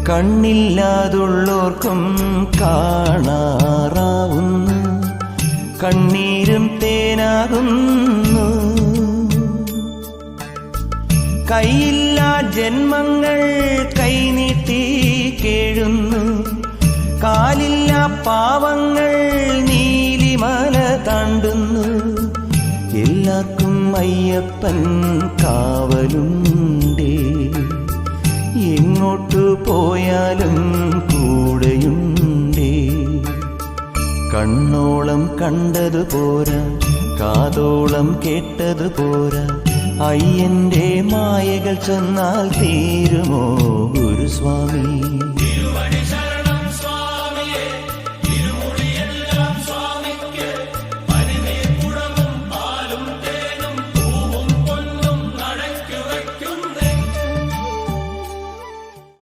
കണ്ണില്ലാതുള്ളോർക്കും കാണാറാവുന്നു, കണ്ണീരും തേനാകുന്നു. കൈയില്ലാ ജന്മങ്ങൾ കൈനീട്ടി കേഴുന്നു, കാലില്ലാ പാവങ്ങൾ നീലിമല താണ്ടുന്നു. എല്ലാവർക്കും അയ്യപ്പൻ കാവലുണ്ടേ, എങ്ങോട്ടു പോയാലും കൂടെയുണ്ടേ. കണ്ണോളം കണ്ടതു പോരാ, കാതോളം കേട്ടതു പോരാ, അയ്യന്റെ മായകൾ ചെന്നാൽ തീരുമോ ഗുരുസ്വാമി?